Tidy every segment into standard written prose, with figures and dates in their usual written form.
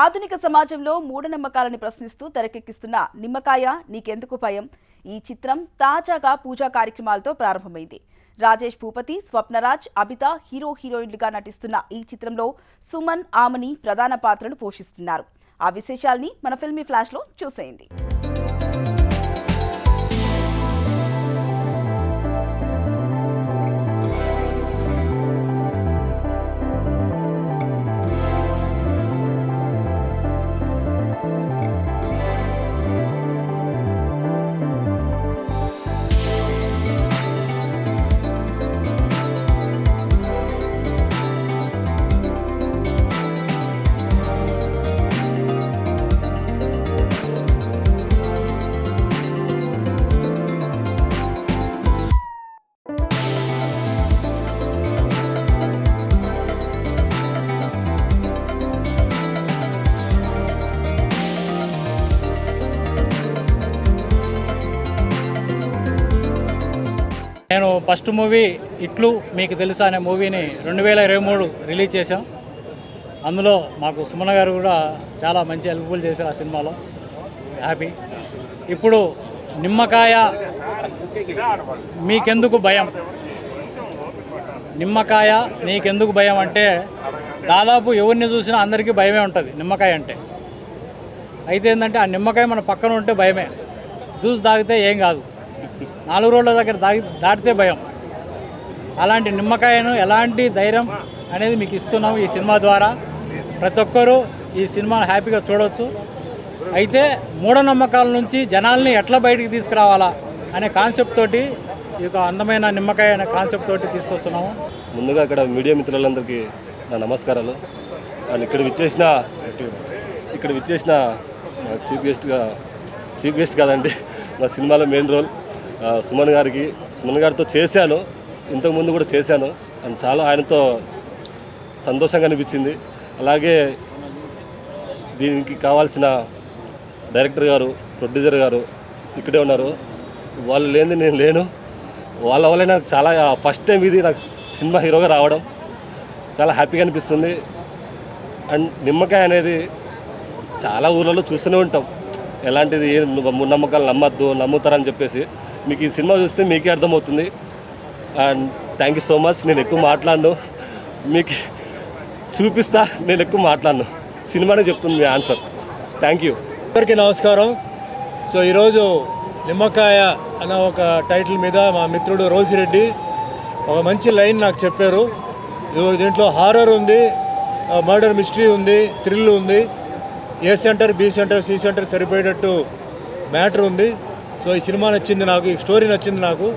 ఆధునిక సమాజంలో మూఢనమ్మకాలను ప్రశ్నిస్తూ తెరకెక్కిస్తున్న నిమ్మకాయ నీకెందుకు భయం ఈ చిత్రం తాజాగా పూజా కార్యక్రమాలతో ప్రారంభమైంది. రాజేష్ భూపతి, స్వప్నరాజ్, అబిత హీరోయిన్లుగా నటిస్తున్న ఈ చిత్రంలో సుమన్, ఆమని ప్రధాన పాత్రలు పోషిస్తున్నారు. ఆ విశేషాల్ని మన ఫిల్మీ ఫ్లాష్లో చూసేయండి. నేను ఫస్ట్ మూవీ ఇట్లు మీకు తెలుసా అనే మూవీని 2023 రిలీజ్ చేశాం. అందులో మాకు సుమన్ గారు కూడా చాలా మంచి హెల్ప్ఫుల్ చేశారు ఆ సినిమాలో. హ్యాపీ. ఇప్పుడు నిమ్మకాయ మీకెందుకు భయం, నిమ్మకాయ నీకెందుకు భయం అంటే దాదాపు ఎవరిని చూసినా అందరికీ భయమే ఉంటుంది నిమ్మకాయ అంటే. అయితే ఏంటంటే ఆ నిమ్మకాయ మన పక్కన ఉంటే భయమే, జ్యూస్ తాగితే ఏం కాదు, 4 రోడ్ల దగ్గర దాటితే భయం. అలాంటి నిమ్మకాయను ఎలాంటి ధైర్యం అనేది మీకు ఇస్తున్నాము ఈ సినిమా ద్వారా. ప్రతి ఒక్కరూ ఈ సినిమాను హ్యాపీగా చూడవచ్చు. అయితే మూఢనమ్మకాల నుంచి జనాల్ని ఎట్లా బయటికి తీసుకురావాలా అనే కాన్సెప్ట్ తోటి ఈ యొక్క అందమైన నిమ్మకాయ అనే కాన్సెప్ట్ తోటి తీసుకొస్తున్నాము. ముందుగా ఇక్కడ మీడియా మిత్రులందరికీ నా నమస్కారాలు. అండ్ ఇక్కడ విచ్చేసిన చీఫ్ గెస్ట్ కాదండి, నా సినిమాలో మెయిన్ రోల్ సుమన్ గారితో చేశాను, ఇంతకుముందు కూడా చేశాను. అండ్ చాలా ఆయనతో సంతోషంగా అనిపించింది. అలాగే దీనికి కావాల్సిన డైరెక్టర్ గారు, ప్రొడ్యూసర్ గారు ఇక్కడే ఉన్నారు. వాళ్ళు లేనిది నేను లేను. వాళ్ళ వల్ల నాకు చాలా ఫస్ట్ టైం ఇది నాకు సినిమా హీరోగా రావడం చాలా హ్యాపీగా అనిపిస్తుంది. అండ్ నిమ్మకాయ అనేది చాలా ఊళ్ళలో చూస్తూనే ఉంటాం, ఎలాంటిది నమ్మకాలు నమ్ముతారని చెప్పేసి. మీకు ఈ సినిమా చూస్తే మీకే అర్థమవుతుంది. And thank you so much. నేను ఎక్కువ మాట్లాడను, మీకు చూపిస్తా, నేను ఎక్కువ మాట్లాడను, సినిమానే చెప్తుంది మీ ఆన్సర్. Thank you. అందరికీ నమస్కారం. సో ఈరోజు నిమ్మకాయ అన్న ఒక టైటిల్ మీద మా మిత్రుడు రోజిరెడ్డి ఒక మంచి లైన్ నాకు చెప్పారు. దీంట్లో హారర్ ఉంది, మర్డర్ మిస్టరీ ఉంది, థ్రిల్ ఉంది, A centre, B centre, C centre సరిపోయేటట్టు మ్యాటర్ ఉంది. సో ఈ సినిమా నచ్చింది నాకు, ఈ స్టోరీ నచ్చింది నాకు.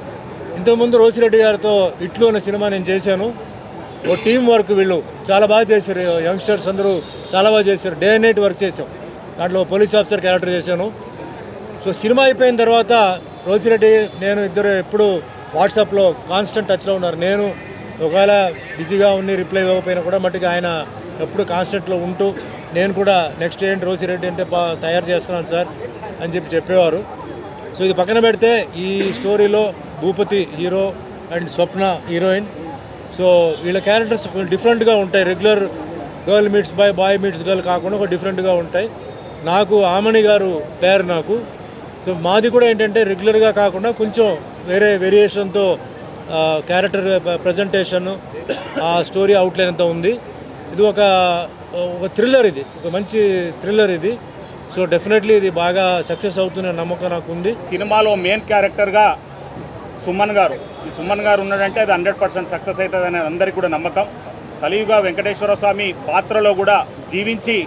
ఇంతకుముందు రోజిరెడ్డి గారితో ఇట్లు అనే సినిమా నేను చేశాను. ఓ టీం వర్క్, వీళ్ళు చాలా బాగా చేశారు, యంగ్స్టర్స్ అందరూ చాలా బాగా చేశారు. డే అండ్ నైట్ వర్క్ చేసాం. దాంట్లో పోలీస్ ఆఫీసర్ క్యారెక్టర్ చేశాను. సో సినిమా అయిపోయిన తర్వాత రోజిరెడ్డి నేను ఇద్దరు ఎప్పుడు వాట్సాప్లో కాన్స్టెంట్ టచ్లో ఉన్నారు. నేను ఒకవేళ బిజీగా ఉండి రిప్లై ఇవ్వకపోయినా కూడా మట్టుకు ఆయన ఎప్పుడు కాన్స్టెంట్లో ఉంటూ నేను కూడా నెక్స్ట్ ఏంటి రోజిరెడ్డి అంటే తయారు చేస్తున్నాను సార్ అని చెప్పేవారు. సో ఇది పక్కన పెడితే ఈ స్టోరీలో Bhupathi hero and Swapna heroine. So వీళ్ళ క్యారెక్టర్స్ డిఫరెంట్గా ఉంటాయి. Regular girl meets boy, boy meets girl కాకుండా ఒక డిఫరెంట్గా ఉంటాయి. నాకు ఆమని గారు పేరు నాకు. సో మాది కూడా ఏంటంటే రెగ్యులర్గా కాకుండా కొంచెం వేరే వేరియేషన్తో క్యారెక్టర్ ప్రజెంటేషన్, ఆ స్టోరీ అవుట్లైన్ అంతా ఉంది. ఇది ఒక థ్రిల్లర్, ఇది ఒక మంచి థ్రిల్లర్ ఇది. సో డెఫినెట్లీ ఇది బాగా సక్సెస్ అవుతున్న నమ్మకం నాకు ఉంది. సినిమాలో మెయిన్ క్యారెక్టర్గా సుమన్ గారు, ఈ సుమన్ గారు ఉన్నాడంటే అది 100% సక్సెస్ అవుతుంది అనేది అందరికీ కూడా నమ్మకం. కలియుగ వెంకటేశ్వర స్వామి పాత్రలో కూడా జీవించి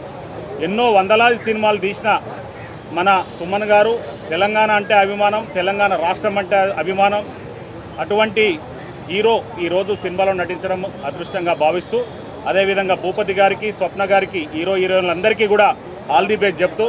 ఎన్నో వందలాది సినిమాలు తీసిన మన సుమన్ గారు తెలంగాణ అంటే అభిమానం, తెలంగాణ రాష్ట్రం అంటే అభిమానం. అటువంటి హీరో ఈరోజు సినిమాలో నటించడం అదృష్టంగా భావిస్తూ, అదేవిధంగా భూపతి గారికి, స్వప్న గారికి, హీరోయిన్లందరికీ కూడా ఆల్ ది బెస్ట్ చెప్తూ